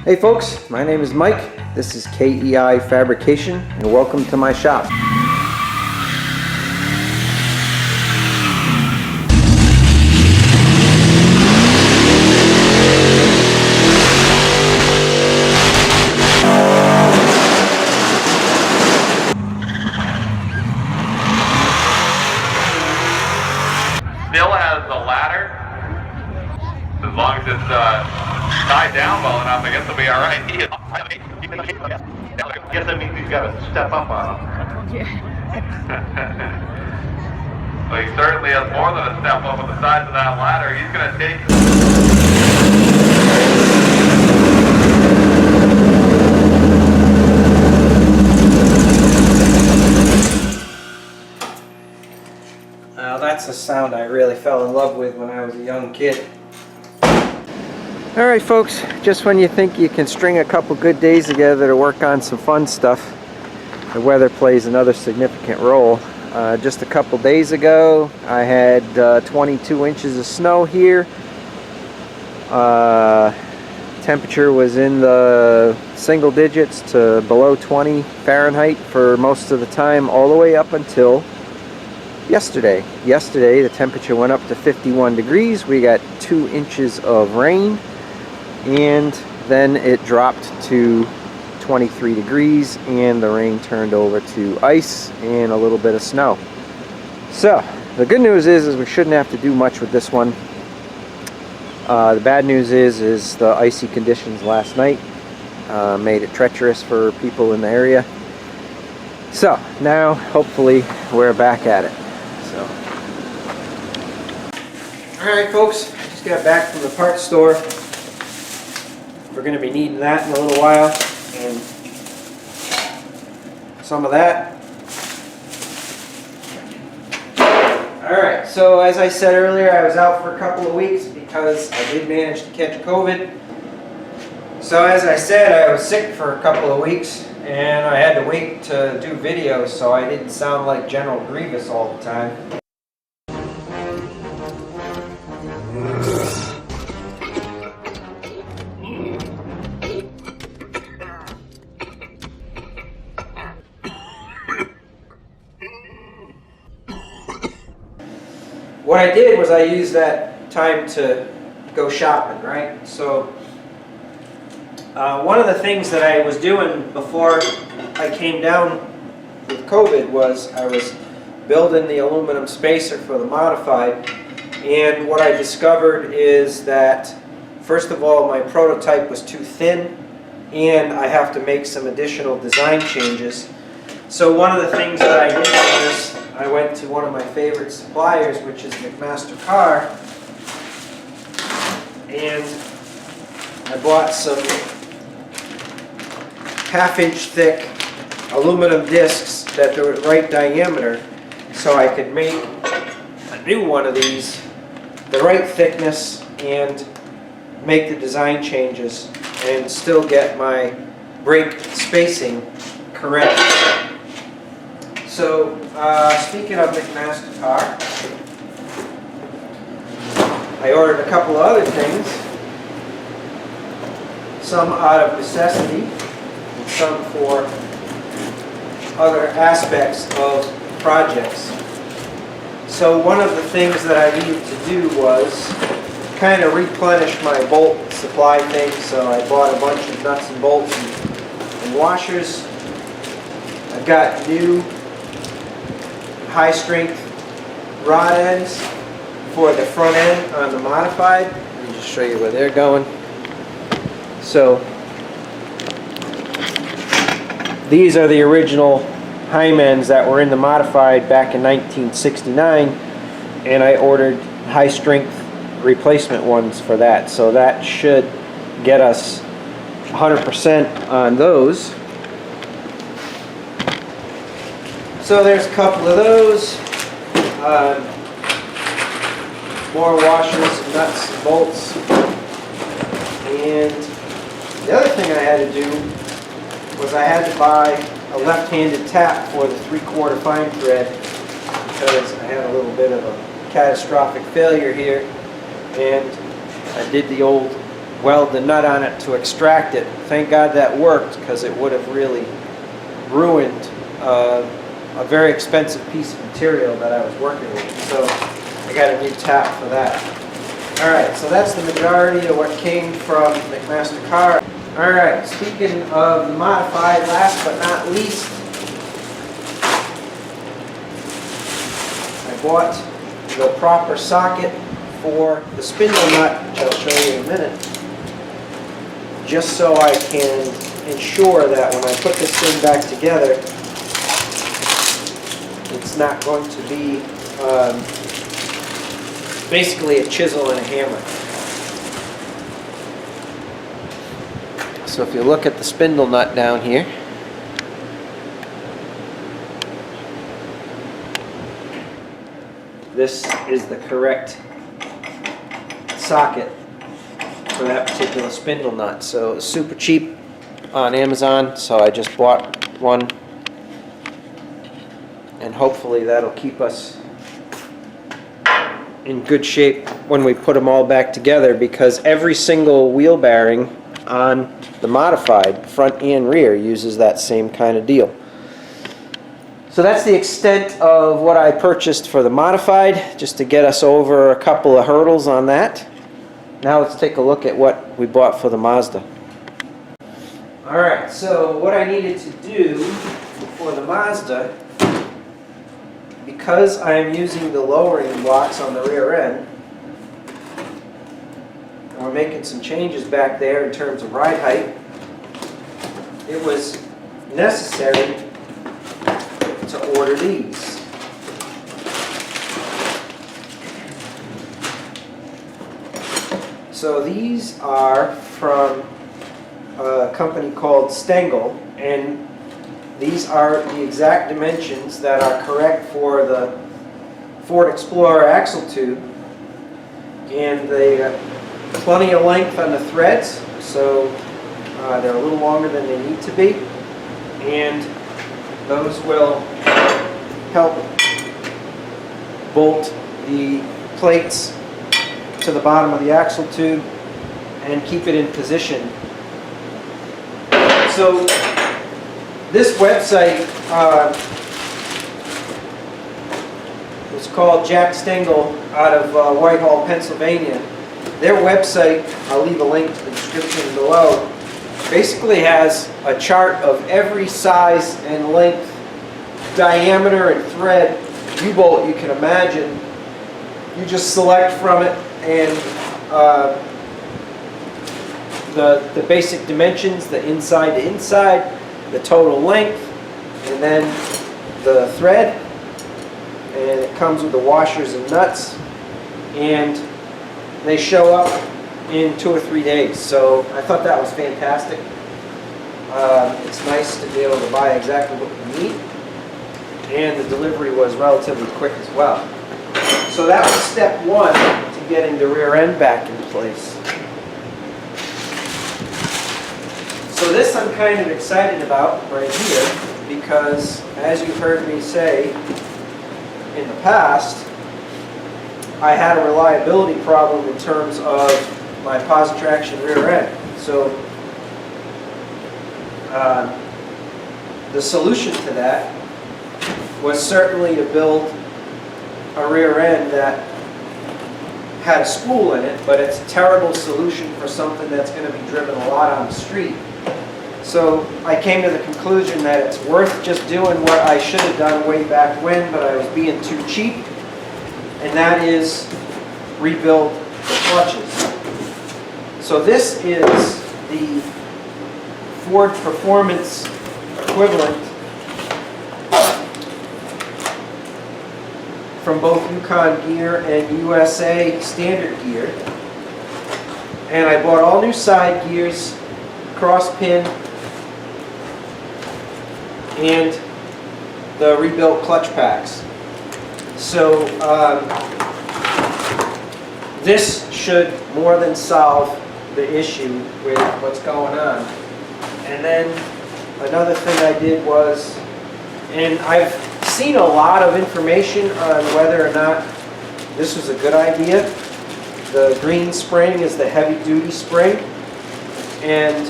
Hey folks, my name is Mike. This is KEI Fabrication and welcome to my shop. Still has the ladder. As long as it's tied down well enough, I guess it'll be all right. I guess that means he's got to step up on him. Yeah. Well, he certainly has more than a step up on the sides of that ladder. He's going to take. That's a sound I really fell in love with when I was a young kid. Alright folks, just when you think you can string a couple good days together to work on some fun stuff, the weather plays another significant role. Just a couple days ago I had 22 inches of snow here. Temperature was in the single digits to below 20 Fahrenheit for most of the time, all the way up until yesterday. Yesterday the temperature went up to 51 degrees. We got 2 inches of rain, and then it dropped to 23 degrees and the rain turned over to ice and a little bit of snow. So the good news is we shouldn't have to do much with this one. The bad news is the icy conditions last night made it treacherous for people in the area. So now hopefully we're back at it. Alright folks, just got back from the parts store. We're going to be needing that in a little while, and some of that. Alright, so as I said earlier, I was out for a couple of weeks because I did manage to catch COVID. So as I said, I was sick for a couple of weeks and I had to wait to do videos so I didn't sound like General Grievous all the time. What I did was I used that time to go shopping, right? So one of the things that I was doing before I came down with COVID was I was building the aluminum spacer for the modified, and what I discovered is that first of all my prototype was too thin and I have to make some additional design changes. So one of the things that I did was I went to one of my favorite suppliers, which is McMaster Carr, and I bought some half-inch thick aluminum discs that are the right diameter so I could make a new one of these the right thickness and make the design changes and still get my brake spacing correct. So, speaking of McMaster Carr, I ordered a couple of other things, some out of necessity and some for other aspects of projects. So one of the things that I needed to do was kind of replenish my bolt supply thing, so I bought a bunch of nuts and bolts and washers. I've got new high strength rod ends for the front end on the modified. Let me just show you where they're going. So these are the original Hymens that were in the modified back in 1969, and I ordered high strength replacement ones for that. So that should get us 100% on those. So there's a couple of those, more washers, and nuts, and bolts, and the other thing I had to do was I had to buy a left-handed tap for the 3/4 fine thread because I had a little bit of a catastrophic failure here, and I did the old weld the nut on it to extract it. Thank God that worked, because it would have really ruined a very expensive piece of material that I was working with. So I got a new tap for that. Alright, so that's the majority of what came from McMaster Car. Alright, speaking of the modified, last but not least, I bought the proper socket for the spindle nut, which I'll show you in a minute, just so I can ensure that when I put this thing back together, it's not going to be basically a chisel and a hammer. So if you look at the spindle nut down here, this is the correct socket for that particular spindle nut. So it's super cheap on Amazon, so I just bought one, and hopefully that'll keep us in good shape when we put them all back together, because every single wheel bearing on the modified, front and rear, uses that same kind of deal. So that's the extent of what I purchased for the modified, just to get us over a couple of hurdles on that. Now let's take a look at what we bought for the Mazda. Alright, so what I needed to do for the Mazda, because I am using the lowering blocks on the rear end, and we're making some changes back there in terms of ride height, it was necessary to order these. So these are from a company called Stengel, and these are the exact dimensions that are correct for the Ford Explorer axle tube, and they have plenty of length on the threads, so they're a little longer than they need to be, and those will help bolt the plates to the bottom of the axle tube and keep it in position. So this website was called Jack Stengel out of Whitehall, Pennsylvania. Their website, I'll leave a link to the description below, basically has a chart of every size and length, diameter and thread U-bolt you can imagine. You just select from it, and the basic dimensions, the inside to inside, the total length, and then the thread, and it comes with the washers and nuts, and they show up in 2 or 3 days. So I thought that was fantastic. It's nice to be able to buy exactly what you need, and the delivery was relatively quick as well. So that was step one to getting the rear end back in place. So this I'm kind of excited about right here, because as you've heard me say in the past, I had a reliability problem in terms of my positive traction rear end. So the solution to that was certainly to build a rear end that had a spool in it, but it's a terrible solution for something that's going to be driven a lot on the street. So I came to the conclusion that it's worth just doing what I should have done way back when, but I was being too cheap, and that is rebuild the clutches. So this is the Ford Performance equivalent from both Yukon gear and USA standard gear. And I bought all new side gears, cross pin, and the rebuilt clutch packs. So this should more than solve the issue with what's going on. And then another thing I did was, and I've seen a lot of information on whether or not this was a good idea, The green spring is the heavy duty spring, and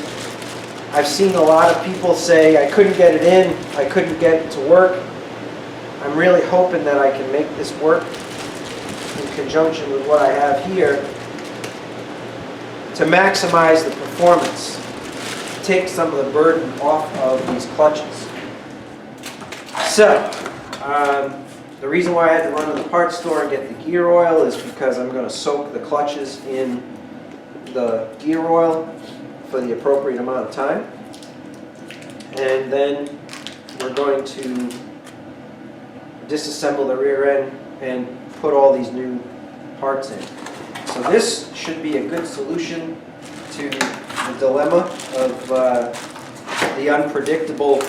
I've seen a lot of people say I couldn't get it in, I couldn't get it to work. I'm really hoping that I can make this work in conjunction with what I have here to maximize the performance, take some of the burden off of these clutches. So, the reason why I had to run to the parts store and get the gear oil is because I'm going to soak the clutches in the gear oil for the appropriate amount of time. And then we're going to disassemble the rear end and put all these new parts in. So this should be a good solution to the dilemma of the unpredictable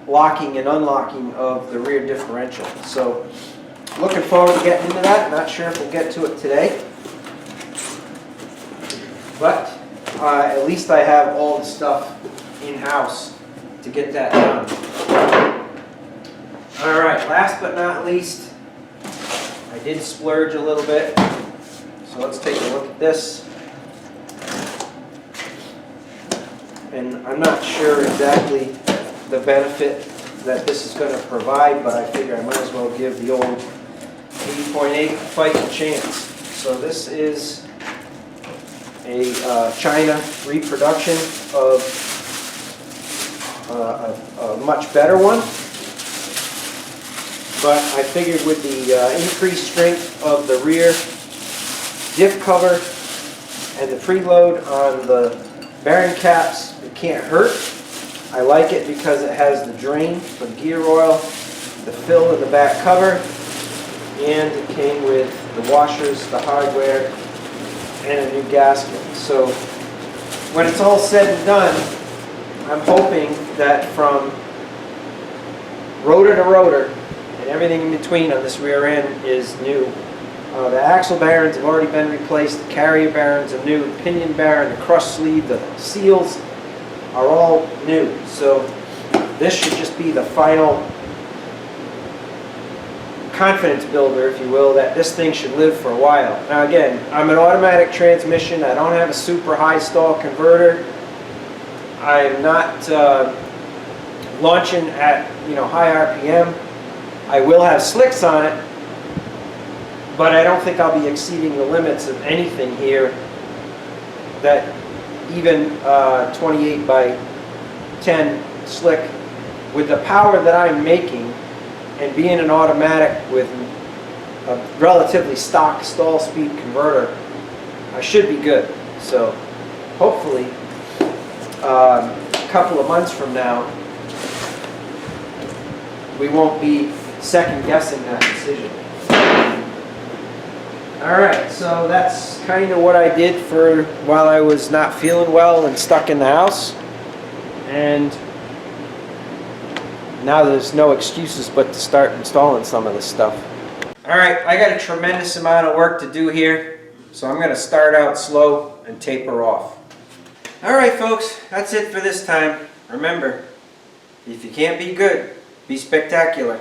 locking and unlocking of the rear differential. So looking forward to getting into that. Not sure if we'll get to it today, but at least I have all the stuff in-house to get that done. All right, last but not least, I did splurge a little bit. So let's take a look at this. And I'm not sure exactly the benefit that this is going to provide, but I figure I might as well give the old 80.8 fight a chance. So this is a China reproduction of a much better one. But I figured with the increased strength of the rear diff cover and the preload on the bearing caps, it can't hurt. I like it because it has the drain for the gear oil, the fill in the back cover, and it came with the washers, the hardware, and a new gasket. So when it's all said and done, I'm hoping that from rotor to rotor and everything in between on this rear end is new. The axle bearings have already been replaced, the carrier bearings are new, the pinion bearing, the crush sleeve, the seals are all new. So this should just be the final confidence builder, if you will, that this thing should live for a while. Now again, I'm an automatic transmission, I don't have a super high stall converter, I'm not launching at high RPM. I will have slicks on it, but I don't think I'll be exceeding the limits of anything here that even 28 by 10 slick with the power that I'm making and being an automatic with a relatively stock stall speed converter, I should be good. So hopefully a couple of months from now we won't be second guessing that decision. Alright, so that's kind of what I did for while I was not feeling well and stuck in the house. And now there's no excuses but to start installing some of this stuff. Alright, I got a tremendous amount of work to do here, so I'm going to start out slow and taper off. Alright folks, that's it for this time. Remember, if you can't be good, be spectacular.